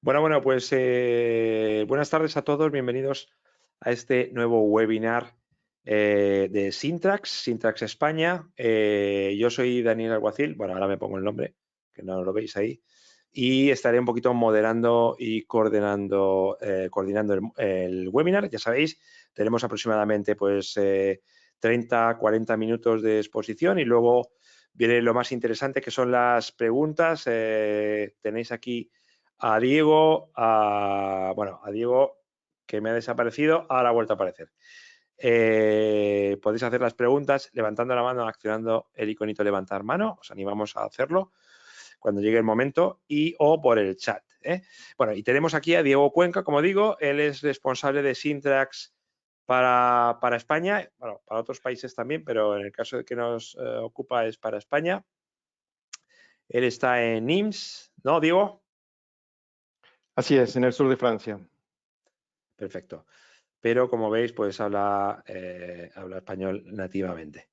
Bueno, pues buenas tardes a todos, bienvenidos a este nuevo webinar de Syntrax España. Yo soy Daniel Alguacil, bueno, ahora me pongo el nombre, que no lo veis ahí, y estaré un poquito moderando y coordinando el webinar. Ya sabéis, tenemos aproximadamente pues 30, 40 minutos de exposición y luego viene lo más interesante que son las preguntas. Tenéis aquí a Diego, a Diego que me ha desaparecido, ahora ha vuelto a aparecer. Podéis hacer las preguntas levantando la mano, accionando el iconito levantar mano, os animamos a hacerlo cuando llegue el momento o por el chat. Bueno, y tenemos aquí a Diego Cuenca, como digo, él es responsable de Syntrax para España, bueno, para otros países también, pero en el caso de que nos ocupa es para España. Él está en Nimes, ¿no, Diego? Así es, en el sur de Francia. Perfecto. Pero como veis, pues habla español nativamente.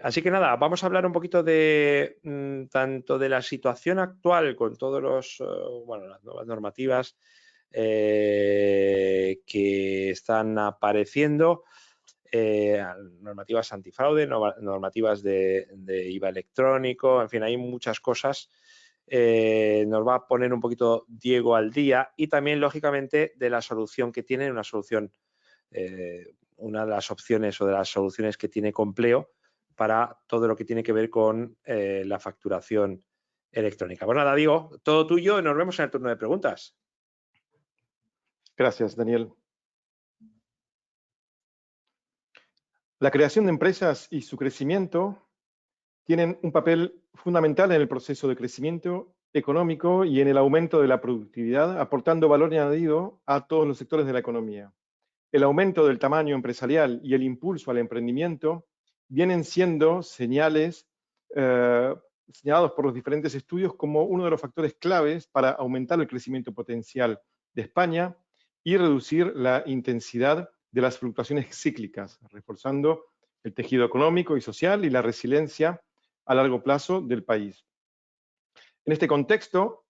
Así que nada, vamos a hablar un poquito de tanto de la situación actual con todos las nuevas normativas que están apareciendo, normativas antifraude, normativas de IVA electrónico, en fin, hay muchas cosas. Nos va a poner un poquito Diego al día y también, lógicamente, de la solución que tiene, una solución, una de las opciones o de las soluciones que tiene Compleo para todo lo que tiene que ver con la facturación electrónica. Pues nada, Diego, todo tuyo, nos vemos en el turno de preguntas. Gracias, Daniel. La creación de empresas y su crecimiento tienen un papel fundamental en el proceso de crecimiento económico y en el aumento de la productividad, aportando valor añadido a todos los sectores de la economía. El aumento del tamaño empresarial y el impulso al emprendimiento vienen siendo señalados por los diferentes estudios como uno de los factores claves para aumentar el crecimiento potencial de España y reducir la intensidad de las fluctuaciones cíclicas, reforzando el tejido económico y social y la resiliencia a largo plazo del país. En este contexto,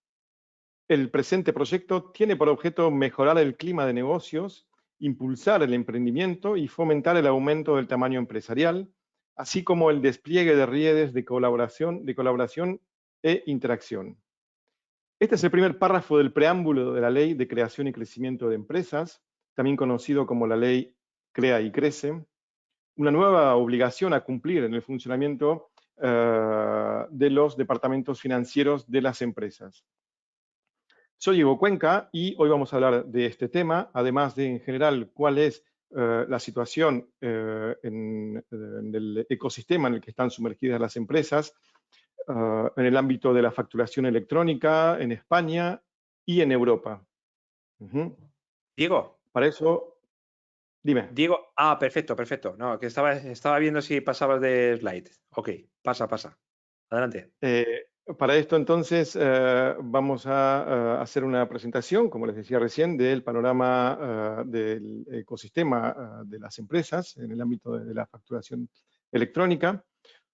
el presente proyecto tiene por objeto mejorar el clima de negocios, impulsar el emprendimiento y fomentar el aumento del tamaño empresarial, así como el despliegue de redes de colaboración e interacción. Este es el primer párrafo del preámbulo de la Ley de Creación y Crecimiento de Empresas, también conocido como la Ley Crea y Crece, una nueva obligación a cumplir en el funcionamiento de los departamentos financieros de las empresas. Soy Diego Cuenca y hoy vamos a hablar de este tema, además de en general cuál es la situación en el ecosistema en el que están sumergidas las empresas, en el ámbito de la facturación electrónica en España y en Europa. Diego. Para eso, dime. Diego, perfecto. No, que estaba viendo si pasabas de slide. Ok, pasa. Adelante. Para esto entonces vamos a hacer una presentación, como les decía recién, del panorama del ecosistema de las empresas en el ámbito de la facturación electrónica,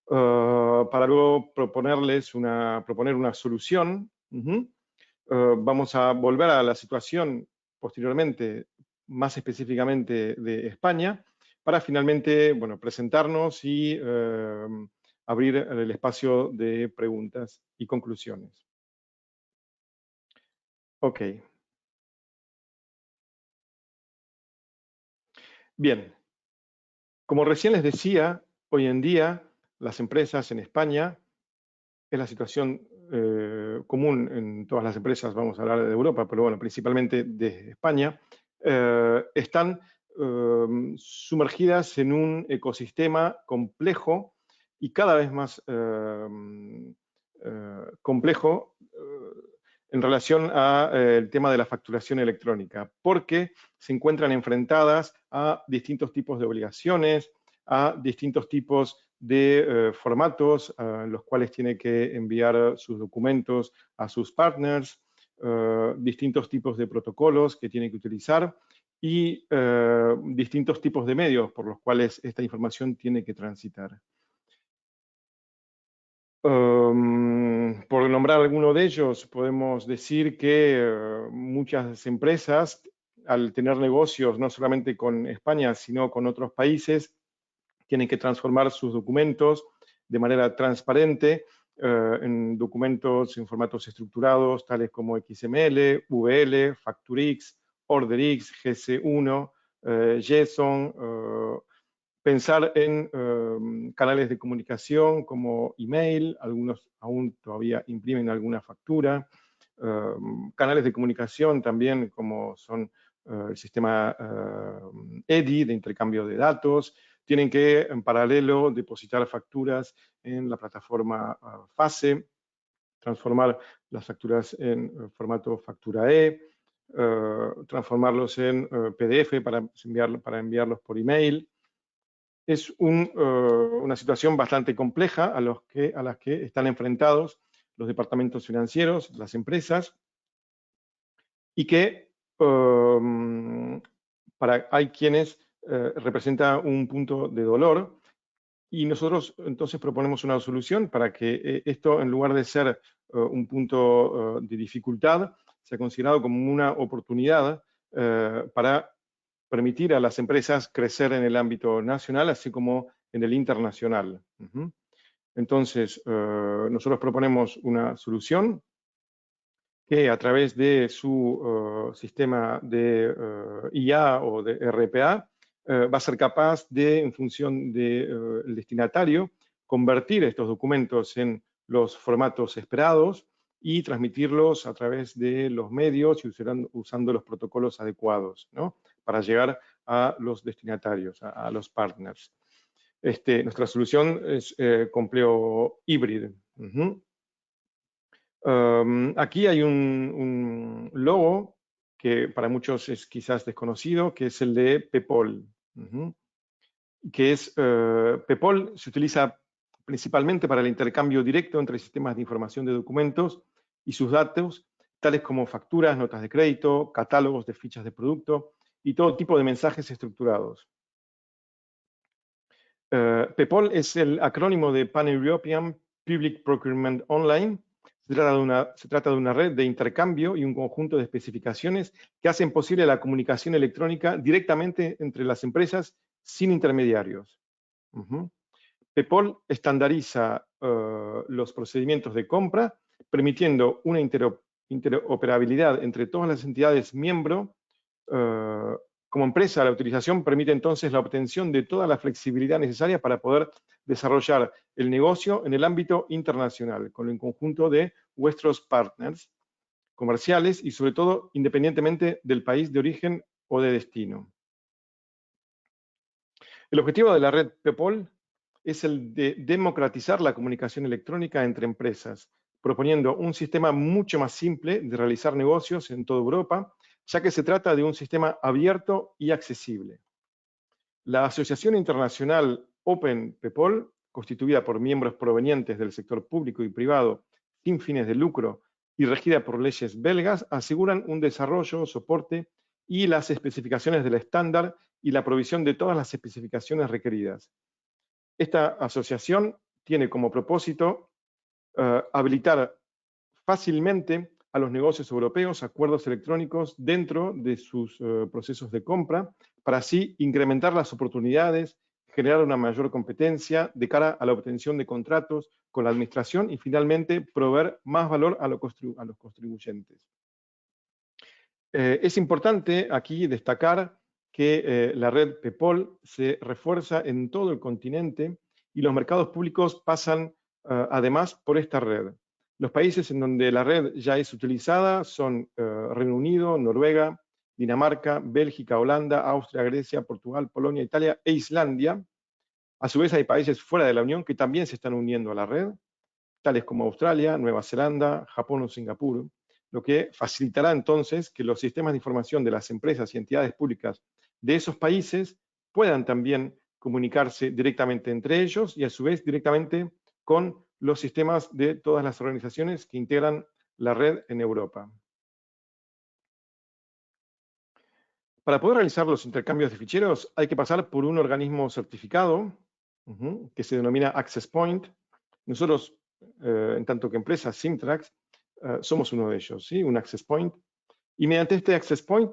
para luego proponer una solución. Vamos a volver a la situación posteriormente, más específicamente de España, para finalmente, presentarnos y abrir el espacio de preguntas y conclusiones. Ok. Bien. Como recién les decía, hoy en día las empresas en España, es la situación común en todas las empresas, vamos a hablar de Europa, pero bueno, principalmente de España, están sumergidas en un ecosistema complejo y cada vez más complejo en relación al tema de la facturación electrónica, porque se encuentran enfrentadas a distintos tipos de obligaciones, a distintos tipos de formatos en los cuales tiene que enviar sus documentos a sus partners, distintos tipos de protocolos que tiene que utilizar y distintos tipos de medios por los cuales esta información tiene que transitar. Por nombrar alguno de ellos, podemos decir que muchas empresas, al tener negocios no solamente con España, sino con otros países, tienen que transformar sus documentos de manera transparente en documentos en formatos estructurados, tales como XML, VL, FactorX, OrderX, GC1, JSON, pensar en canales de comunicación como email, algunos aún todavía imprimen alguna factura, canales de comunicación también como son el sistema EDI de intercambio de datos, tienen que en paralelo depositar facturas en la plataforma FASE, transformar las facturas en formato factura E, transformarlos en PDF para enviarlos por email. Es una situación bastante compleja a las que están enfrentados los departamentos financieros, las empresas, y que hay quienes representa un punto de dolor, y nosotros entonces proponemos una solución para que esto, en lugar de ser un punto de dificultad, sea considerado como una oportunidad para permitir a las empresas crecer en el ámbito nacional, así como en el internacional. Entonces, nosotros proponemos una solución que a través de su sistema de IA o de RPA va a ser capaz de, en función del destinatario, convertir estos documentos en los formatos esperados y transmitirlos a través de los medios y usando los protocolos adecuados, ¿no?, para llegar a los destinatarios, a los partners. Nuestra solución es complejo híbrido. Aquí hay un logo que para muchos es quizás desconocido, que es el de Pepol. Pepol se utiliza principalmente para el intercambio directo entre sistemas de información de documentos y sus datos, tales como facturas, notas de crédito, catálogos de fichas de producto y todo tipo de mensajes estructurados. Pepol es el acrónimo de Pan-European Public Procurement Online. Se trata de una red de intercambio y un conjunto de especificaciones que hacen posible la comunicación electrónica directamente entre las empresas sin intermediarios. Pepol estandariza los procedimientos de compra, permitiendo una interoperabilidad entre todas las entidades miembro. Como empresa, la utilización permite entonces la obtención de toda la flexibilidad necesaria para poder desarrollar el negocio en el ámbito internacional, con el conjunto de vuestros partners comerciales y sobre todo independientemente del país de origen o de destino. El objetivo de la red Pepol es el de democratizar la comunicación electrónica entre empresas, proponiendo un sistema mucho más simple de realizar negocios en toda Europa, ya que se trata de un sistema abierto y accesible. La Asociación Internacional Open Pepol, constituida por miembros provenientes del sector público y privado sin fines de lucro y regida por leyes belgas, aseguran un desarrollo, soporte y las especificaciones del estándar y la provisión de todas las especificaciones requeridas. Esta asociación tiene como propósito habilitar fácilmente a los negocios europeos acuerdos electrónicos dentro de sus procesos de compra, para así incrementar las oportunidades, generar una mayor competencia de cara a la obtención de contratos con la administración y finalmente proveer más valor a los contribuyentes. Es importante aquí destacar que la red Pepol se refuerza en todo el continente y los mercados públicos pasan además por esta red. Los países en donde la red ya es utilizada son Reino Unido, Noruega, Dinamarca, Bélgica, Holanda, Austria, Grecia, Portugal, Polonia, Italia e Islandia. A su vez hay países fuera de la Unión que también se están uniendo a la red, tales como Australia, Nueva Zelanda, Japón o Singapur, lo que facilitará entonces que los sistemas de información de las empresas y entidades públicas de esos países puedan también comunicarse directamente entre ellos y a su vez directamente con los sistemas de todas las organizaciones que integran la red en Europa. Para poder realizar los intercambios de ficheros hay que pasar por un organismo certificado que se denomina Access Point. Nosotros en tanto que empresa, Simtrax, somos uno de ellos, ¿sí? Un access point. Y mediante este access point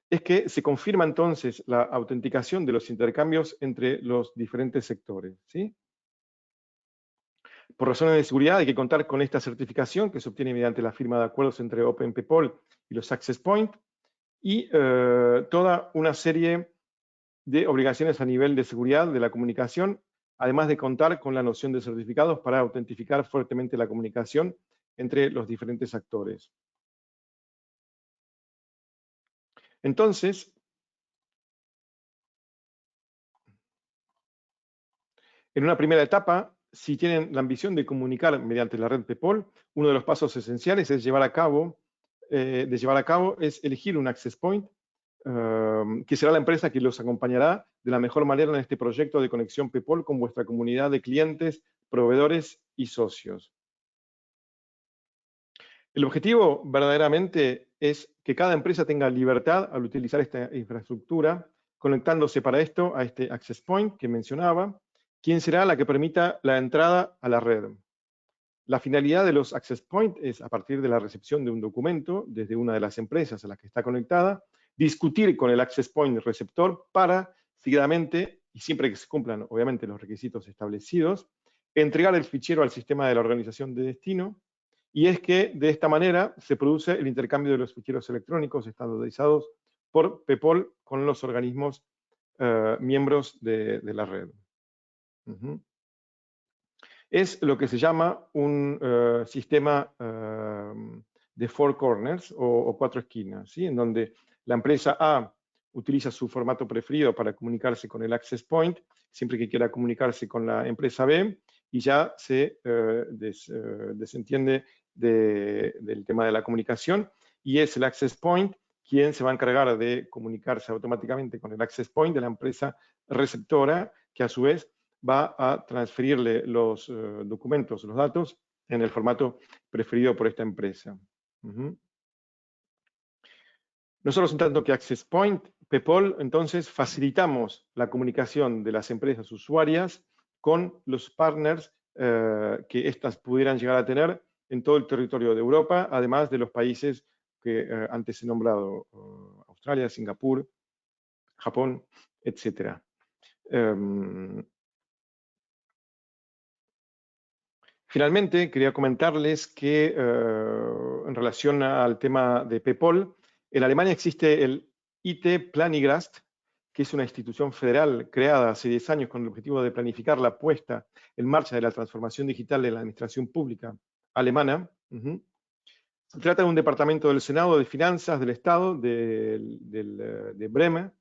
es que se confirma entonces la autenticación de los intercambios entre los diferentes sectores, ¿sí? Por razones de seguridad hay que contar con esta certificación que se obtiene mediante la firma de acuerdos entre OpenPeople y los access point y toda una serie de obligaciones a nivel de seguridad de la comunicación, además de contar con la noción de certificados para autentificar fuertemente la comunicación entre los diferentes actores. Entonces, en una primera etapa, si tienen la ambición de comunicar mediante la red PEPOL, uno de los pasos esenciales es llevar a cabo es elegir un access point, que será la empresa que los acompañará de la mejor manera en este proyecto de conexión PEPOL con vuestra comunidad de clientes, proveedores y socios. El objetivo verdaderamente es que cada empresa tenga libertad al utilizar esta infraestructura, conectándose para esto a este access point que mencionaba, quien será la que permita la entrada a la red. La finalidad de los access point es, a partir de la recepción de un documento desde una de las empresas a la que está conectada, discutir con el access point receptor para, seguidamente, y siempre que se cumplan, obviamente, los requisitos establecidos, entregar el fichero al sistema de la organización de destino, y es que de esta manera se produce el intercambio de los ficheros electrónicos estandarizados por PEPOL con los organismos miembros de la red. Es lo que se llama un sistema de four corners o cuatro esquinas, ¿sí? En donde la empresa A utiliza su formato preferido para comunicarse con el access point, siempre que quiera comunicarse con la empresa B, y ya se desentiende del tema de la comunicación, y es el access point quien se va a encargar de comunicarse automáticamente con el access point de la empresa receptora, que a su vez va a transferirle los documentos, los datos, en el formato preferido por esta empresa. Nosotros, en tanto que Access Point, PEPOL, entonces facilitamos la comunicación de las empresas usuarias con los partners que éstas pudieran llegar a tener en todo el territorio de Europa, además de los países que antes he nombrado, Australia, Singapur, Japón, etc. Finalmente, quería comentarles que en relación al tema de PEPOL, en Alemania existe el IT Planigrast, que es una institución federal creada hace 10 años con el objetivo de planificar la puesta en marcha de la transformación digital de la administración pública alemana. Se trata de un departamento del Senado de Finanzas del Estado de Bremen,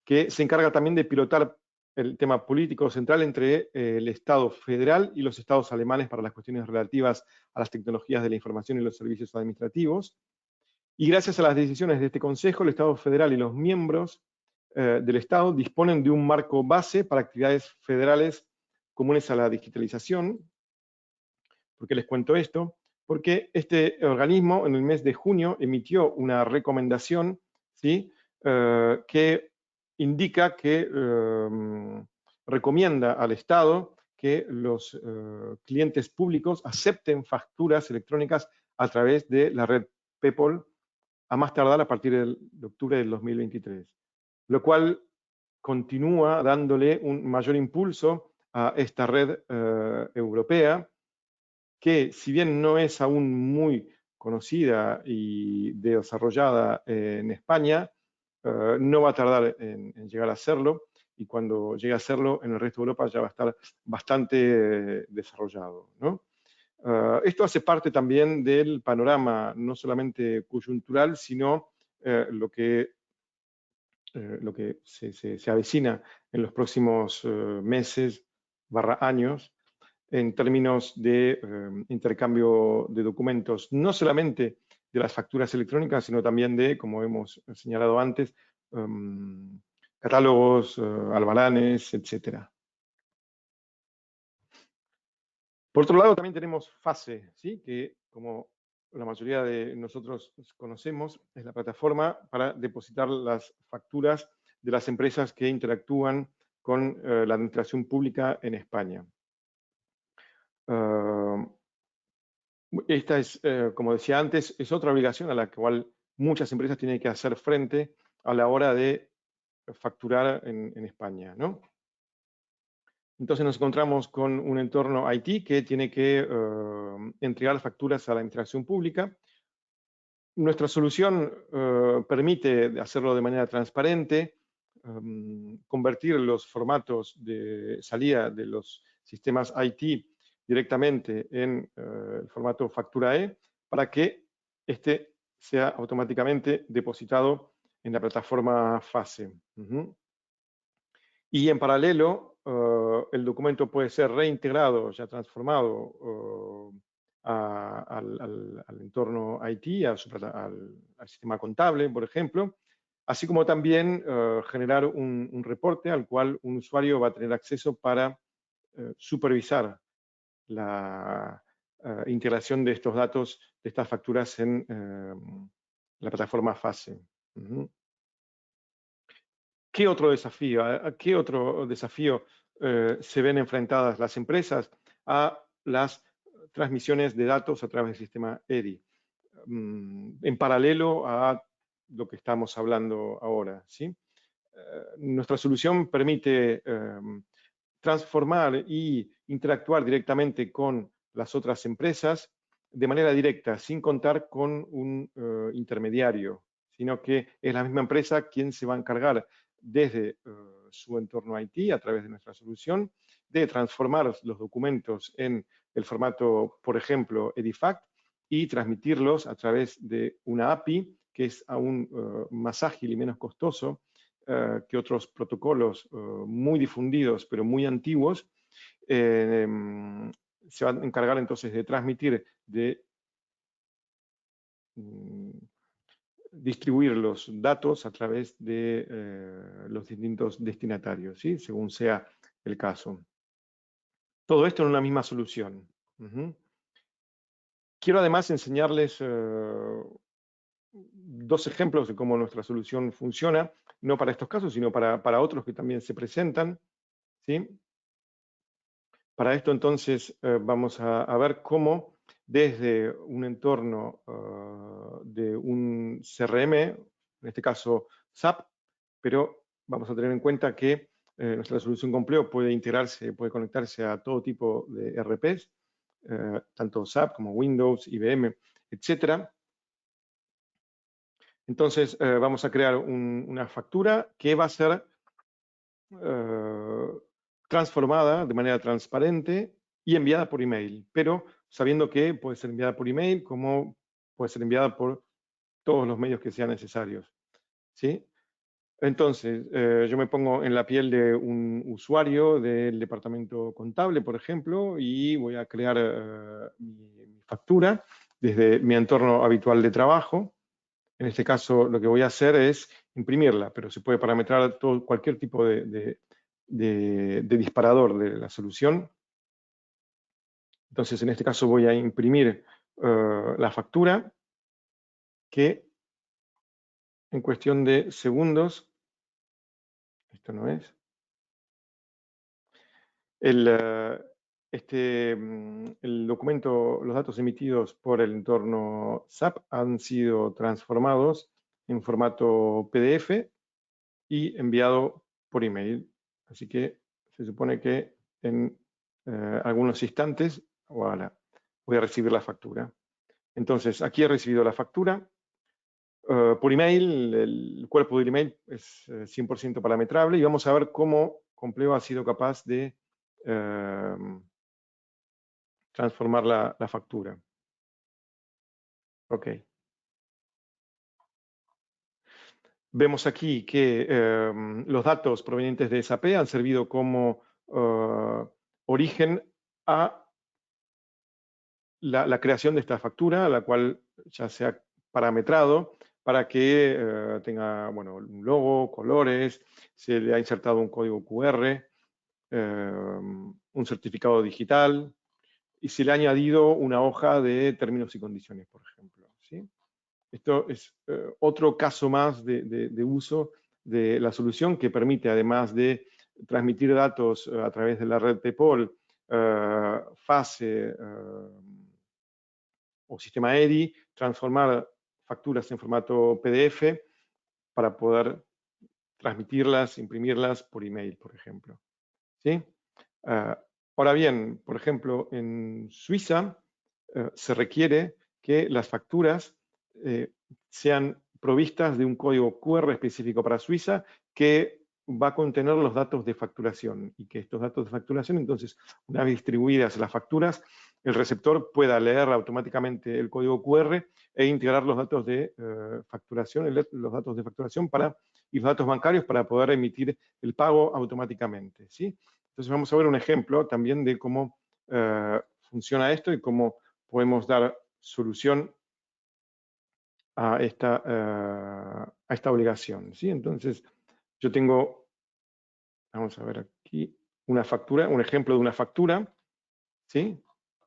que se encarga también de pilotar el tema político central entre el Estado federal y los estados alemanes para las cuestiones relativas a las tecnologías de la información y los servicios administrativos. Y gracias a las decisiones de este Consejo, el Estado federal y los miembros del Estado disponen de un marco base para actividades federales comunes a la digitalización. ¿Por qué les cuento esto? Porque este organismo en el mes de junio emitió una recomendación, ¿sí? Que indica que recomienda al Estado que los clientes públicos acepten facturas electrónicas a través de la red PEPOL a más tardar a partir de octubre del 2023, lo cual continúa dándole un mayor impulso a esta red europea, que si bien no es aún muy conocida y desarrollada en España, no va a tardar en llegar a serlo, y cuando llegue a serlo en el resto de Europa ya va a estar bastante desarrollado, ¿no? Esto hace parte también del panorama no solamente coyuntural, sino lo que se avecina en los próximos meses / años, en términos de intercambio de documentos, no solamente de las facturas electrónicas, sino también de, como hemos señalado antes, catálogos, albaranes, etc. Por otro lado, también tenemos FASE, ¿sí? Que, como la mayoría de nosotros conocemos, es la plataforma para depositar las facturas de las empresas que interactúan con la administración pública en España. Esta es, como decía antes, es otra obligación a la cual muchas empresas tienen que hacer frente a la hora de facturar en España, ¿no? Entonces nos encontramos con un entorno IT que tiene que entregar facturas a la administración pública. Nuestra solución permite hacerlo de manera transparente, convertir los formatos de salida de los sistemas IT directamente en el formato factura E para que este sea automáticamente depositado en la plataforma FASE. Y en paralelo, el documento puede ser reintegrado, ya transformado al entorno IT, al sistema contable, por ejemplo, así como también generar un reporte al cual un usuario va a tener acceso para supervisar la integración de estos datos, de estas facturas en la plataforma FASE. ¿Qué otro desafío? ¿A qué otro desafío se ven enfrentadas las empresas? A las transmisiones de datos a través del sistema EDI, en paralelo a lo que estamos hablando ahora, ¿sí? Nuestra solución permite transformar y interactuar directamente con las otras empresas de manera directa, sin contar con un intermediario, sino que es la misma empresa quien se va a encargar desde su entorno IT, a través de nuestra solución, de transformar los documentos en el formato, por ejemplo, EDIFACT, y transmitirlos a través de una API, que es aún más ágil y menos costoso que otros protocolos muy difundidos, pero muy antiguos. Se va a encargar entonces de transmitir, de distribuir los datos a través de los distintos destinatarios, ¿sí? Según sea el caso. Todo esto en una misma solución. Quiero además enseñarles dos ejemplos de cómo nuestra solución funciona, no para estos casos, sino para otros que también se presentan, ¿sí? Para esto entonces vamos a ver cómo desde un entorno de un CRM, en este caso SAP, pero vamos a tener en cuenta que nuestra solución Compleo puede integrarse, puede conectarse a todo tipo de ERPs, tanto SAP como Windows, IBM, etcétera. Entonces vamos a crear una factura que va a ser transformada de manera transparente y enviada por email, pero sabiendo que puede ser enviada por email como puede ser enviada por todos los medios que sean necesarios, ¿sí? Entonces, yo me pongo en la piel de un usuario del departamento contable, por ejemplo, y voy a crear mi factura desde mi entorno habitual de trabajo. En este caso, lo que voy a hacer es imprimirla, pero se puede parametrar cualquier tipo de disparador de la solución. Entonces, en este caso voy a imprimir la factura que en cuestión de segundos, esto no es, el documento, los datos emitidos por el entorno SAP han sido transformados en formato PDF y enviado por email. Así que se supone que en algunos instantes voilà, voy a recibir la factura. Entonces, aquí he recibido la factura. Por email, el cuerpo del email es 100% parametrable y vamos a ver cómo Compleo ha sido capaz de transformar la factura. Ok. Vemos aquí que los datos provenientes de SAP han servido como origen a la creación de esta factura, la cual ya se ha parametrado para que tenga bueno, un logo, colores, se le ha insertado un código QR, un certificado digital y se le ha añadido una hoja de términos y condiciones, por ejemplo, ¿sí? Esto es otro caso más de uso de la solución que permite, además de transmitir datos a través de la red PEPOL, FASE, o sistema EDI, transformar facturas en formato PDF para poder transmitirlas, imprimirlas por email, por ejemplo. ¿Sí? Ahora bien, por ejemplo, en Suiza se requiere que las facturas sean provistas de un código QR específico para Suiza que va a contener los datos de facturación y que estos datos de facturación, entonces, una vez distribuidas las facturas, el receptor pueda leer automáticamente el código QR e integrar los datos de facturación, los datos de facturación y los datos bancarios para poder emitir el pago automáticamente, ¿sí? Entonces vamos a ver un ejemplo también de cómo funciona esto y cómo podemos dar solución a esta obligación, ¿sí? Entonces, yo tengo, vamos a ver aquí, una factura, un ejemplo de una factura, ¿sí?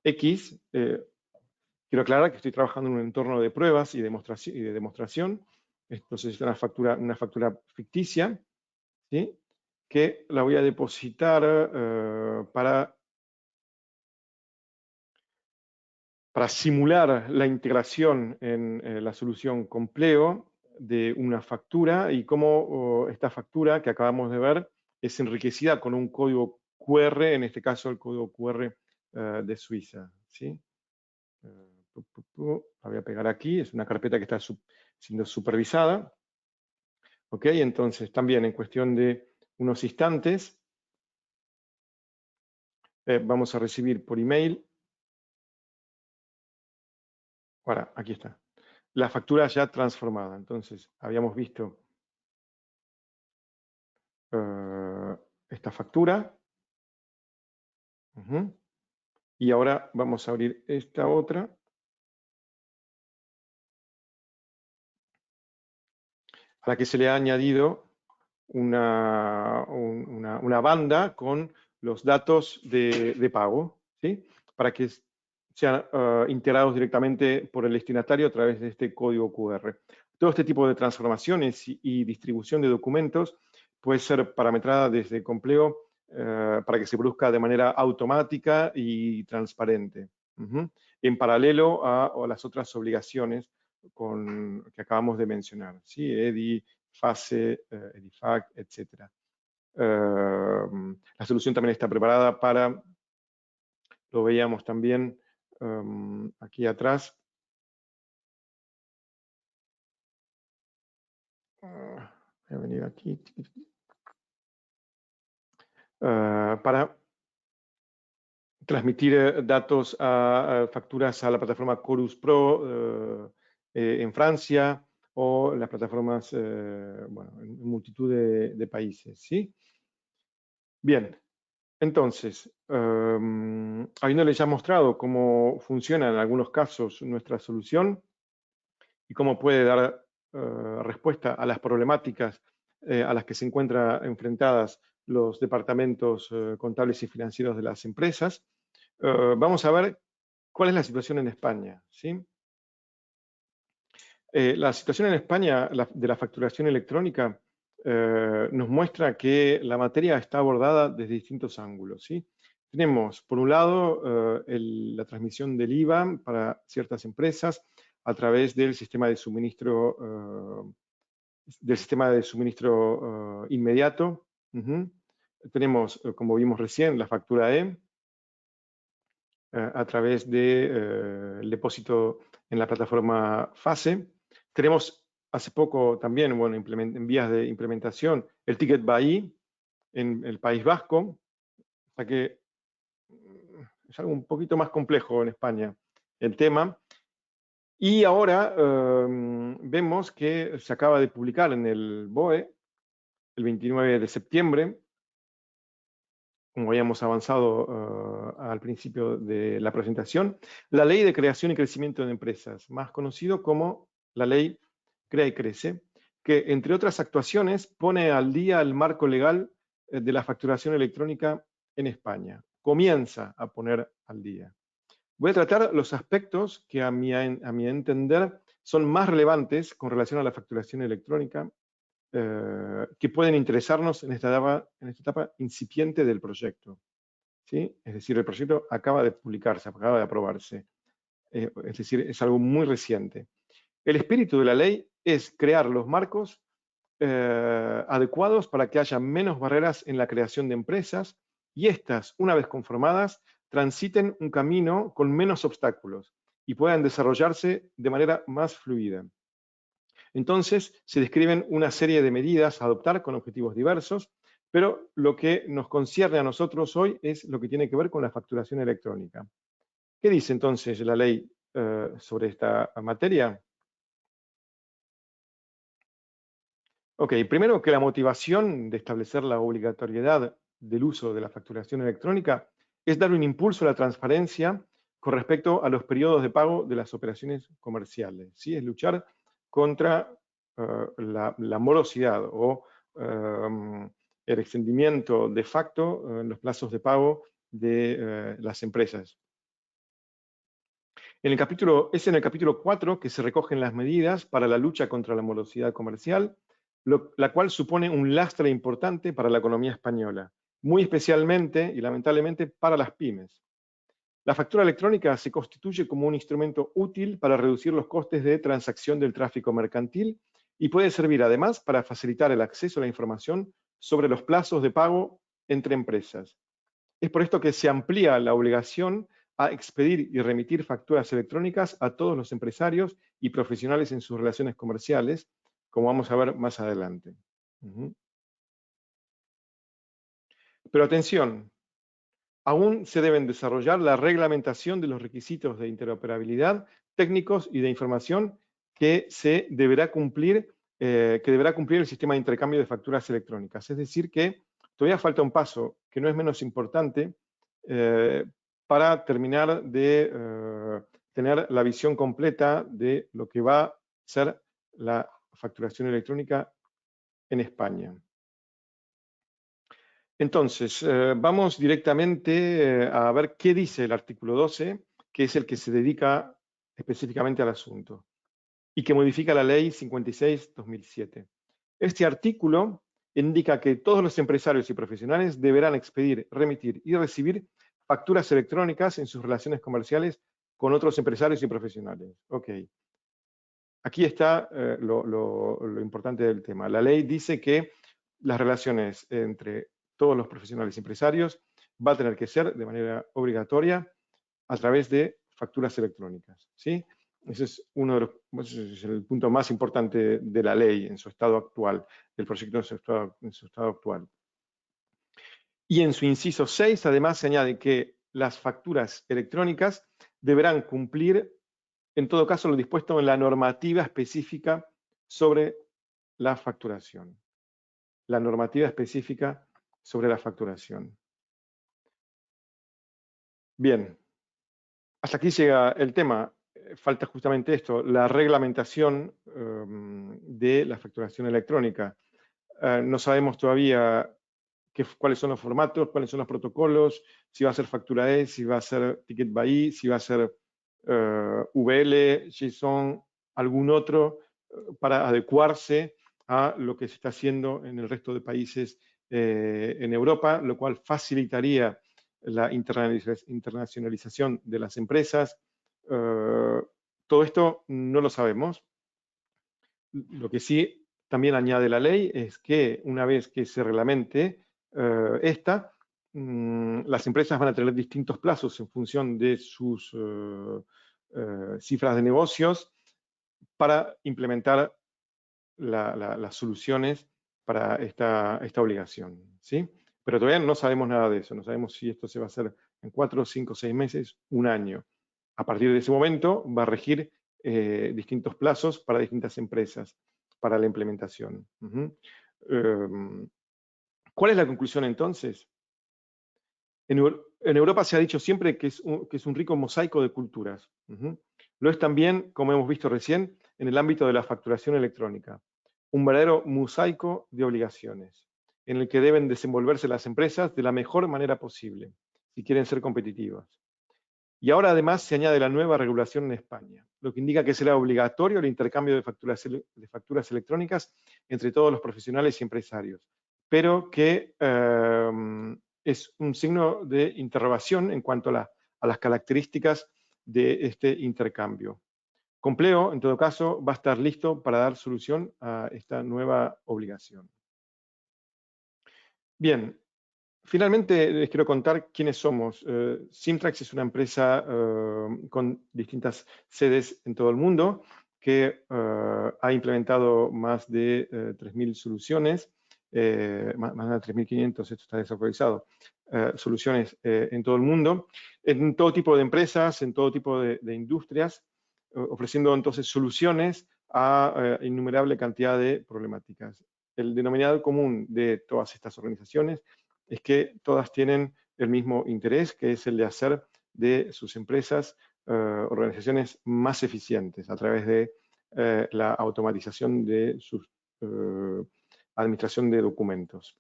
X, quiero aclarar que estoy trabajando en un entorno de pruebas y de demostración. Entonces, es una factura ficticia, ¿sí? Que la voy a depositar para simular la integración en la solución Compleo de una factura y cómo esta factura que acabamos de ver es enriquecida con un código QR, en este caso el código QR de Suiza, ¿sí? La voy a pegar aquí, es una carpeta que está siendo supervisada. ¿Ok? Entonces, también en cuestión de unos instantes, vamos a recibir por email. Ahora, aquí está. La factura ya transformada. Entonces, habíamos visto esta factura. Y ahora vamos a abrir esta otra. A la que se le ha añadido una banda con los datos de pago, ¿sí? Para que sean integrados directamente por el destinatario a través de este código QR. Todo este tipo de transformaciones y distribución de documentos puede ser parametrada desde Compleo para que se produzca de manera automática y transparente, en paralelo a las otras obligaciones que acabamos de mencionar, ¿sí? EDI, FASE, EDIFACT, etc. La solución también está preparada para, lo veíamos también aquí atrás, voy a venir aquí, para transmitir datos a facturas a la plataforma Chorus Pro en Francia o las plataformas, bueno, en multitud de países, ¿sí? Bien, entonces, habiéndole ya mostrado cómo funciona en algunos casos nuestra solución y cómo puede dar respuesta a las problemáticas a las que se encuentran enfrentadas los departamentos contables y financieros de las empresas, vamos a ver cuál es la situación en España, ¿sí? La situación en España de la facturación electrónica nos muestra que la materia está abordada desde distintos ángulos, ¿sí? Tenemos, por un lado, la transmisión del IVA para ciertas empresas a través del sistema de suministro, inmediato. Tenemos, como vimos recién, la factura E a través del depósito en la plataforma FASE. Tenemos hace poco también, bueno, en vías de implementación, el Ticket by en el País Vasco, o sea que es algo un poquito más complejo en España el tema. Y ahora vemos que se acaba de publicar en el BOE, el 29 de septiembre, como habíamos avanzado al principio de la presentación, la Ley de Creación y Crecimiento de Empresas, más conocido como la Ley Crea y Crece, que, entre otras actuaciones, pone al día el marco legal de la facturación electrónica en España. Comienza a poner al día. Voy a tratar los aspectos que a mi entender son más relevantes con relación a la facturación electrónica que pueden interesarnos en esta etapa incipiente del proyecto, ¿sí? Es decir, el proyecto acaba de publicarse, acaba de aprobarse. es decir, es algo muy reciente. El espíritu de la ley es crear los marcos adecuados para que haya menos barreras en la creación de empresas y estas, una vez conformadas, transiten un camino con menos obstáculos y puedan desarrollarse de manera más fluida. Entonces, se describen una serie de medidas a adoptar con objetivos diversos, pero lo que nos concierne a nosotros hoy es lo que tiene que ver con la facturación electrónica. ¿Qué dice entonces la ley sobre esta materia? Ok, primero que la motivación de establecer la obligatoriedad del uso de la facturación electrónica es dar un impulso a la transparencia con respecto a los periodos de pago de las operaciones comerciales. ¿Sí? Es luchar contra la morosidad o el extendimiento de facto en los plazos de pago de las empresas. Es en el capítulo 4 que se recogen las medidas para la lucha contra la morosidad comercial, la cual supone un lastre importante para la economía española, muy especialmente y lamentablemente para las pymes. La factura electrónica se constituye como un instrumento útil para reducir los costes de transacción del tráfico mercantil y puede servir además para facilitar el acceso a la información sobre los plazos de pago entre empresas. Es por esto que se amplía la obligación a expedir y remitir facturas electrónicas a todos los empresarios y profesionales en sus relaciones comerciales, como vamos a ver más adelante. Pero atención, aún se deben desarrollar la reglamentación de los requisitos de interoperabilidad técnicos y de información que deberá cumplir el sistema de intercambio de facturas electrónicas. Es decir, que todavía falta un paso que no es menos importante para terminar de tener la visión completa de lo que va a ser la facturación electrónica en España. Entonces, vamos directamente a ver qué dice el artículo 12, que es el que se dedica específicamente al asunto y que modifica la ley 56/2007. Este artículo indica que todos los empresarios y profesionales deberán expedir, remitir y recibir facturas electrónicas en sus relaciones comerciales con otros empresarios y profesionales. Ok. Aquí está lo importante del tema. La ley dice que las relaciones entre todos los profesionales y empresarios va a tener que ser de manera obligatoria a través de facturas electrónicas. ¿Sí? Ese es el punto más importante de la ley en su estado actual, del proyecto en su estado actual. Y en su inciso 6, además, se añade que las facturas electrónicas deberán cumplir, en todo caso, lo dispuesto en la normativa específica sobre la facturación. La normativa específica sobre la facturación. Bien, hasta aquí llega el tema. Falta justamente esto, la reglamentación de la facturación electrónica. No sabemos todavía cuáles son los formatos, cuáles son los protocolos, si va a ser factura E, si va a ser ticket by, si va a ser VL, JSON, algún otro, para adecuarse a lo que se está haciendo en el resto de países en Europa, lo cual facilitaría la internacionalización de las empresas. Todo esto no lo sabemos. Lo que sí también añade la ley es que una vez que se reglamente las empresas van a tener distintos plazos en función de sus cifras de negocios para implementar las soluciones para esta obligación, ¿sí? Pero todavía no sabemos nada de eso, no sabemos si esto se va a hacer en 4, 5, 6 meses, un año. A partir de ese momento va a regir distintos plazos para distintas empresas para la implementación. ¿Cuál es la conclusión entonces? En Europa se ha dicho siempre que es un rico mosaico de culturas. Lo es también, como hemos visto recién, en el ámbito de la facturación electrónica. Un verdadero mosaico de obligaciones, en el que deben desenvolverse las empresas de la mejor manera posible, si quieren ser competitivas. Y ahora además se añade la nueva regulación en España, lo que indica que será obligatorio el intercambio de facturas electrónicas entre todos los profesionales y empresarios, pero que es un signo de interrogación en cuanto a las características de este intercambio. Compleo, en todo caso, va a estar listo para dar solución a esta nueva obligación. Bien, finalmente les quiero contar quiénes somos. Simtrax es una empresa con distintas sedes en todo el mundo que ha implementado más de 3.000 soluciones, más de 3.500, esto está desactualizado, soluciones en todo el mundo, en todo tipo de empresas, en todo tipo de industrias, ofreciendo entonces soluciones a innumerable cantidad de problemáticas. El denominador común de todas estas organizaciones es que todas tienen el mismo interés, que es el de hacer de sus empresas organizaciones más eficientes a través de la automatización de su administración de documentos.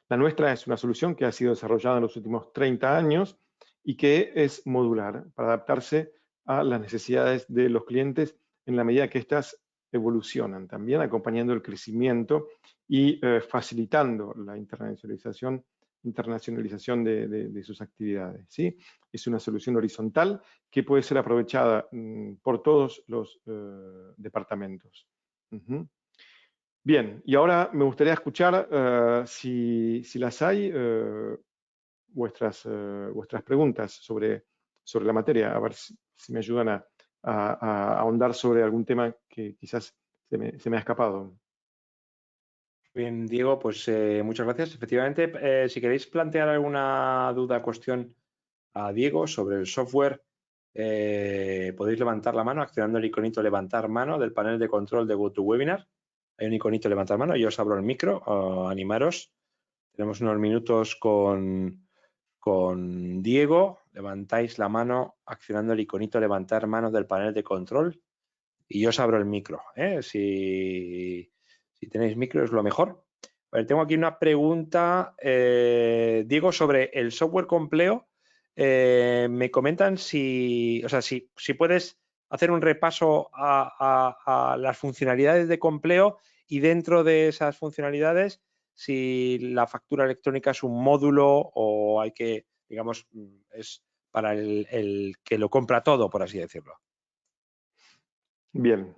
La nuestra es una solución que ha sido desarrollada en los últimos 30 años y que es modular para adaptarse a las necesidades de los clientes en la medida que éstas evolucionan, también acompañando el crecimiento y facilitando la internacionalización de sus actividades, ¿sí? Es una solución horizontal que puede ser aprovechada por todos los departamentos. Bien, y ahora me gustaría escuchar, si las hay, vuestras preguntas sobre la materia, a ver si me ayudan a ahondar sobre algún tema que quizás se me ha escapado. Bien, Diego, pues muchas gracias. Efectivamente, si queréis plantear alguna duda, cuestión a Diego sobre el software, podéis levantar la mano accionando el iconito levantar mano del panel de control de GoToWebinar. Hay un iconito levantar mano, yo os abro el micro, animaros. Tenemos unos minutos con Diego. Levantáis la mano accionando el iconito levantar mano del panel de control y yo os abro el micro. Si tenéis micro es lo mejor. A ver, tengo aquí una pregunta, Diego, sobre el software Compleo. Me comentan si puedes hacer un repaso a las funcionalidades de Compleo y dentro de esas funcionalidades, si la factura electrónica es un módulo o hay que, digamos, es para el que lo compra todo, por así decirlo. Bien.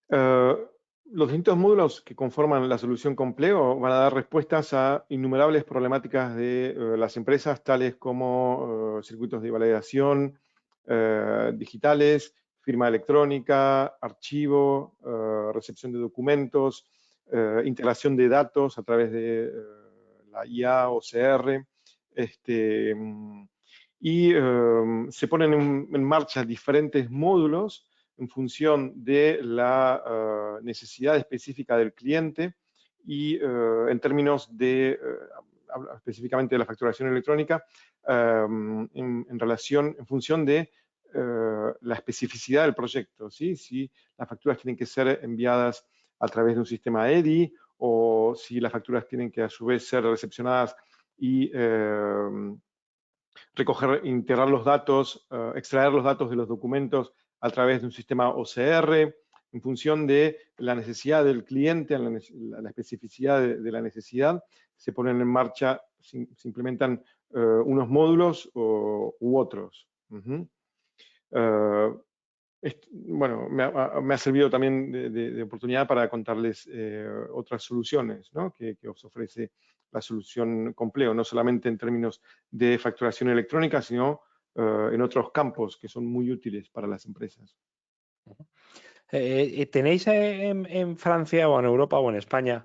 Los distintos módulos que conforman la solución Compleo van a dar respuestas a innumerables problemáticas de las empresas, tales como circuitos de validación digitales, firma electrónica, archivo, recepción de documentos, integración de datos a través de la IA o CR. Y se ponen en marcha diferentes módulos en función de la necesidad específica del cliente y en términos de, específicamente de la facturación electrónica, en función de la especificidad del proyecto, ¿sí? Si las facturas tienen que ser enviadas a través de un sistema EDI o si las facturas tienen que a su vez ser recepcionadas y integrar los datos, extraer los datos de los documentos a través de un sistema OCR, en función de la necesidad del cliente, la especificidad de la necesidad, se ponen en marcha, se implementan unos módulos u otros. Bueno, me ha servido también de oportunidad para contarles otras soluciones, ¿no? que os ofrece la solución Compleo, no solamente en términos de facturación electrónica, sino en otros campos que son muy útiles para las empresas. ¿Tenéis en Francia o en Europa o en España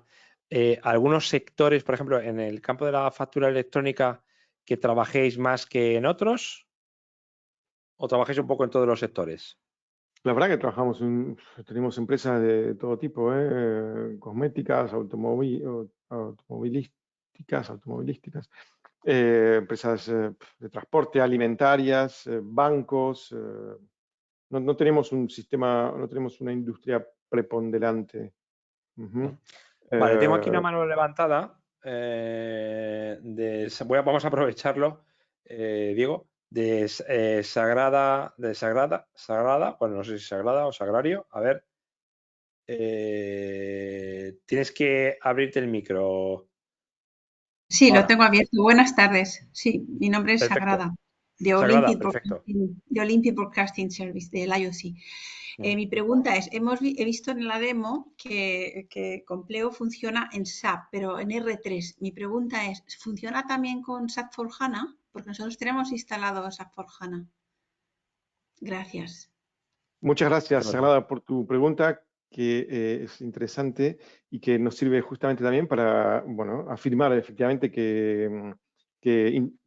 algunos sectores, por ejemplo, en el campo de la factura electrónica, que trabajéis más que en otros? ¿O trabajáis un poco en todos los sectores? La verdad que tenemos empresas de todo tipo, cosméticas, automovilísticas, empresas de transporte, alimentarias, bancos. No tenemos un sistema, no tenemos una industria preponderante. Vale, tengo aquí una Eh, mano levantada. Vamos a aprovecharlo, Diego, Sagrada, bueno, no sé si Sagrada o Sagrario. A ver, tienes que abrirte el micro. Sí, lo Ahora, tengo abierto. Buenas tardes. Sí, mi nombre es perfecto. Sagrada. de Sagrada, Olympic perfecto. Broadcasting Service, del IOC. Mi pregunta es, he visto en la demo que Compleo funciona en SAP, pero en R3. Mi pregunta es, ¿funciona también con SAP for HANA? Porque nosotros tenemos instalado SAP for HANA. Gracias. Muchas gracias, Sagrada, por tu pregunta, que es interesante y que nos sirve justamente también para, bueno, afirmar efectivamente que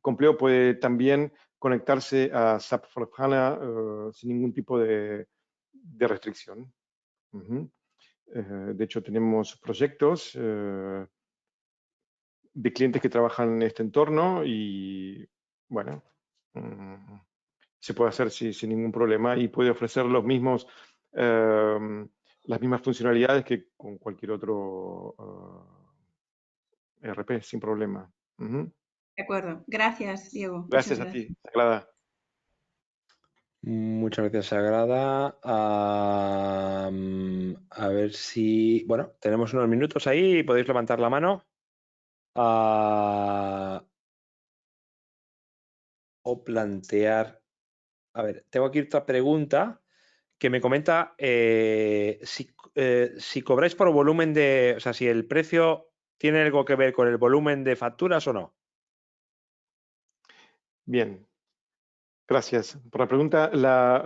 Compleo puede también conectarse a SAP for HANA sin ningún tipo de restricción. De hecho, tenemos proyectos de clientes que trabajan en este entorno y, bueno, se puede hacer sin ningún problema y puede ofrecer las mismas funcionalidades que con cualquier otro ERP, sin problema. De acuerdo. Gracias, Diego. Gracias a ti, Sagrada. Muchas gracias, Sagrada. A ver si... Bueno, tenemos unos minutos ahí. ¿Podéis levantar la mano? O plantear... A ver, tengo aquí otra pregunta que me comenta si cobráis por volumen de... O sea, si el precio tiene algo que ver con el volumen de facturas o no. Bien. Gracias por la pregunta. La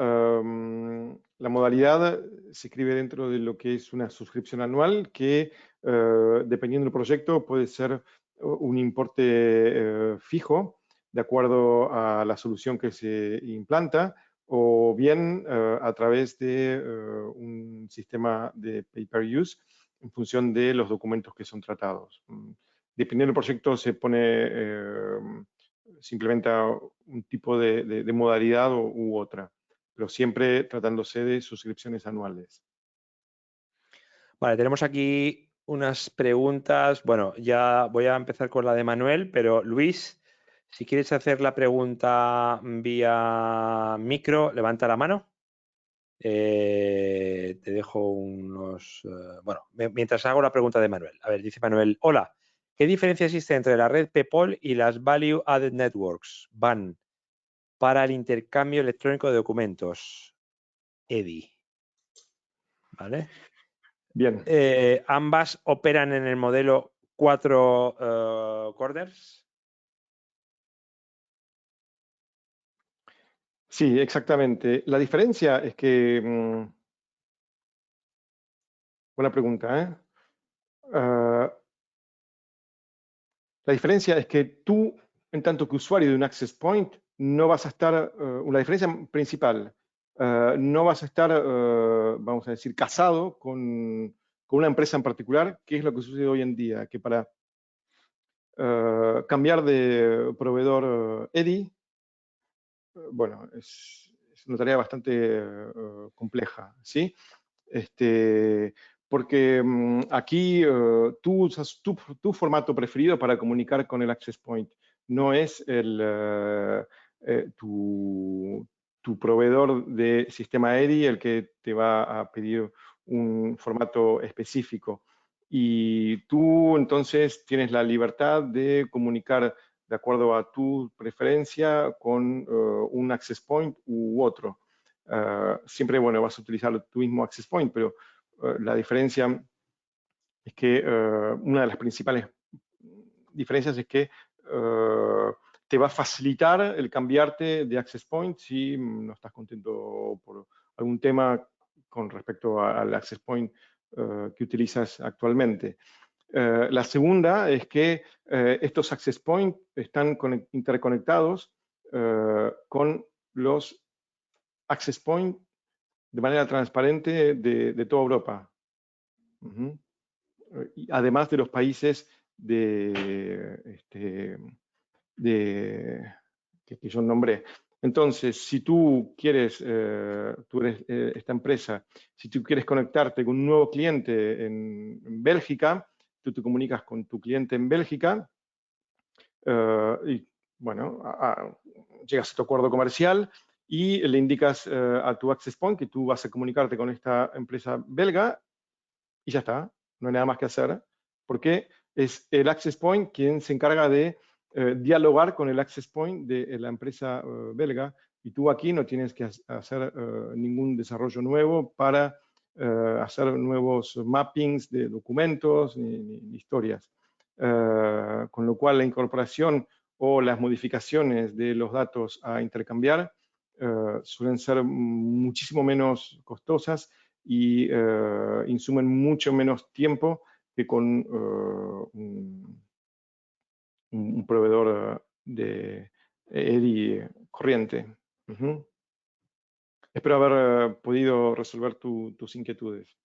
modalidad se escribe dentro de lo que es una suscripción anual que, dependiendo del proyecto, puede ser un importe fijo de acuerdo a la solución que se implanta o bien a través de un sistema de pay-per-use en función de los documentos que son tratados. Dependiendo del proyecto se implementa un tipo de modalidad u otra, pero siempre tratándose de suscripciones anuales. Vale, tenemos aquí unas preguntas. Bueno, ya voy a empezar con la de Manuel, pero Luis, si quieres hacer la pregunta vía micro, levanta la mano. Te dejo unos... bueno, mientras hago la pregunta de Manuel. A ver, dice Manuel, hola, ¿qué diferencia existe entre la red PEPOL y las Value Added Networks, VAN, para el intercambio electrónico de documentos, EDI? ¿Vale? Bien. Ambas operan en el modelo 4 corners. Sí, exactamente. La diferencia es que... buena pregunta, ¿eh? La diferencia es que tú, en tanto que usuario de un access point, no vas a estar, una diferencia principal, no vas a estar, vamos a decir, casado con una empresa en particular, que es lo que sucede hoy en día, que para cambiar de proveedor EDI, bueno, es una tarea bastante compleja, ¿sí? Porque aquí tú usas tu formato preferido para comunicar con el access point. No es tu proveedor de sistema EDI el que te va a pedir un formato específico. Y tú entonces tienes la libertad de comunicar de acuerdo a tu preferencia con un access point u otro. Siempre, bueno, vas a utilizar tu mismo access point, pero la diferencia es que una de las principales diferencias es que te va a facilitar el cambiarte de access point si no estás contento por algún tema con respecto al access point que utilizas actualmente. La segunda es que estos access points están interconectados con los access points de manera transparente de toda Europa. Y además de los países que yo nombré. Entonces, si tú quieres, tú eres esta empresa, si tú quieres conectarte con un nuevo cliente en Bélgica, tú te comunicas con tu cliente en Bélgica y, bueno, llegas a tu acuerdo comercial y le indicas a tu access point que tú vas a comunicarte con esta empresa belga y ya está, no hay nada más que hacer, porque es el access point quien se encarga de dialogar con el access point de la empresa belga, y tú aquí no tienes que hacer ningún desarrollo nuevo para hacer nuevos mappings de documentos ni historias. Con lo cual la incorporación o las modificaciones de los datos a intercambiar suelen ser muchísimo menos costosas y insumen mucho menos tiempo que con un proveedor de EDI corriente. Espero haber podido resolver tus inquietudes.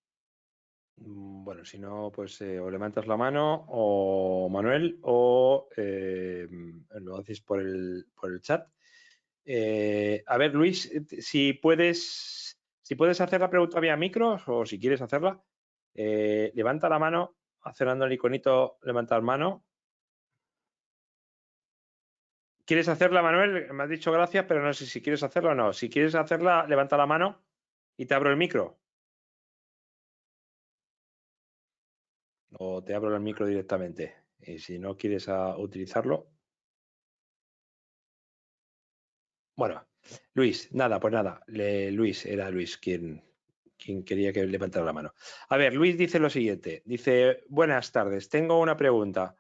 Bueno, si no, pues o levantas la mano, o Manuel, o lo haces por el chat. A ver, Luis, si puedes hacer la pregunta vía micro, o si quieres hacerla, levanta la mano, acelerando el iconito, levantar mano. ¿Quieres hacerla, Manuel? Me has dicho gracias, pero no sé si quieres hacerla o no. Si quieres hacerla, levanta la mano y te abro el micro. O te abro el micro directamente. Y si no quieres utilizarlo. Bueno, Luis, nada, pues nada. Era Luis quien quería que levantara la mano. A ver, Luis dice lo siguiente. Dice, buenas tardes, tengo una pregunta.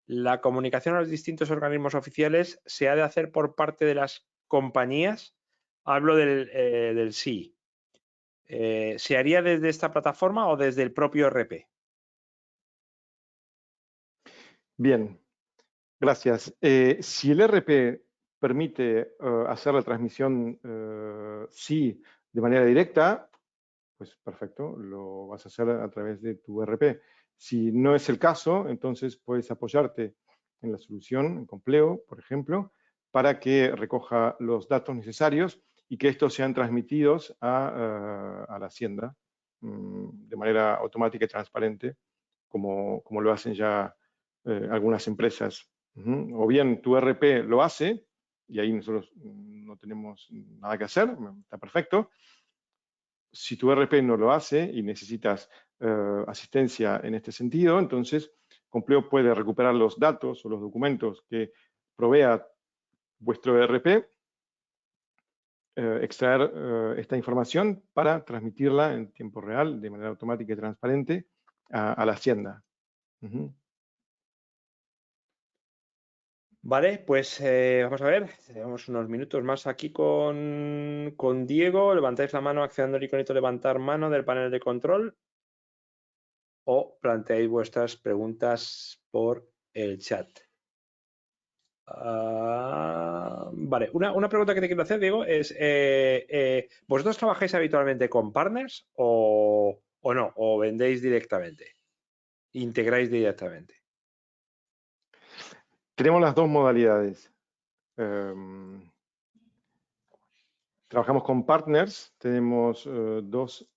¿La comunicación a los distintos organismos oficiales se ha de hacer por parte de las compañías? Hablo del sí. ¿Se haría desde esta plataforma o desde el propio RP? Bien, gracias. Si el RP permite hacer la transmisión sí de manera directa, pues perfecto, lo vas a hacer a través de tu RP. Si no es el caso, entonces puedes apoyarte en la solución, en Compleo, por ejemplo, para que recoja los datos necesarios y que estos sean transmitidos a la Hacienda de manera automática y transparente, como lo hacen ya algunas empresas. O bien tu RP lo hace, y ahí nosotros no tenemos nada que hacer, está perfecto. Si tu RP no lo hace y necesitas asistencia en este sentido, entonces Compleo puede recuperar los datos o los documentos que provea vuestro RP, extraer esta información para transmitirla en tiempo real, de manera automática y transparente, a la Hacienda. Vale, pues vamos a ver, tenemos unos minutos más aquí con Diego. Levantáis la mano accionando el iconito levantar mano del panel de control o planteáis vuestras preguntas por el chat. Vale, una pregunta que te quiero hacer, Diego, es ¿vosotros trabajáis habitualmente con partners o no? ¿O vendéis directamente? ¿Integráis directamente? Tenemos las dos modalidades. Trabajamos con partners, tenemos dos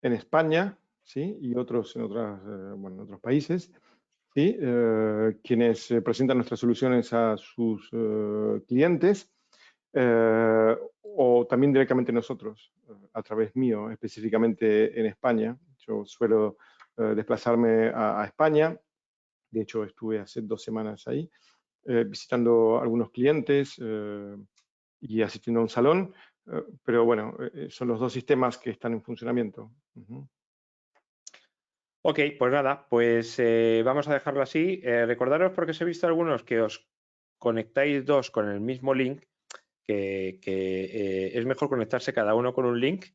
en España, ¿sí? Y otros en otros países, ¿sí? Quienes presentan nuestras soluciones a sus clientes, o también directamente nosotros, a través mío, específicamente en España. Yo suelo desplazarme a España. De hecho, estuve hace 2 semanas ahí, visitando algunos clientes y asistiendo a un salón. Pero bueno, son los dos sistemas que están en funcionamiento. Ok, pues nada, pues vamos a dejarlo así. Recordaros, porque os he visto algunos que os conectáis dos con el mismo link, que es mejor conectarse cada uno con un link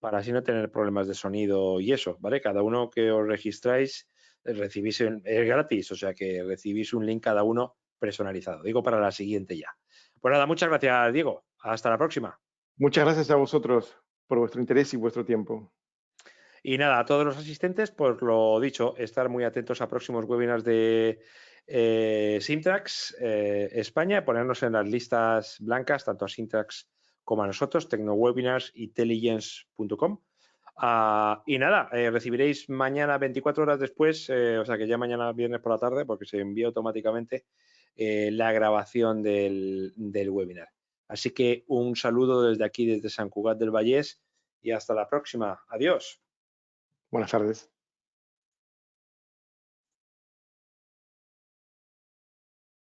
para así no tener problemas de sonido y eso, ¿vale? Cada uno que os registráis recibís, es gratis, o sea que recibís un link cada uno personalizado. Digo para la siguiente ya. Pues nada, muchas gracias, Diego. Hasta la próxima. Muchas gracias a vosotros por vuestro interés y vuestro tiempo. Y nada, a todos los asistentes, pues lo dicho, estar muy atentos a próximos webinars de Syntrax España, ponernos en las listas blancas, tanto a Syntrax como a nosotros, TecnoWebinars y Telligence.com. Y nada, recibiréis mañana 24 horas después, o sea que ya mañana viernes por la tarde, porque se envía automáticamente la grabación del webinar. Así que un saludo desde aquí, desde Sant Cugat del Vallès, y hasta la próxima. Adiós. Buenas tardes.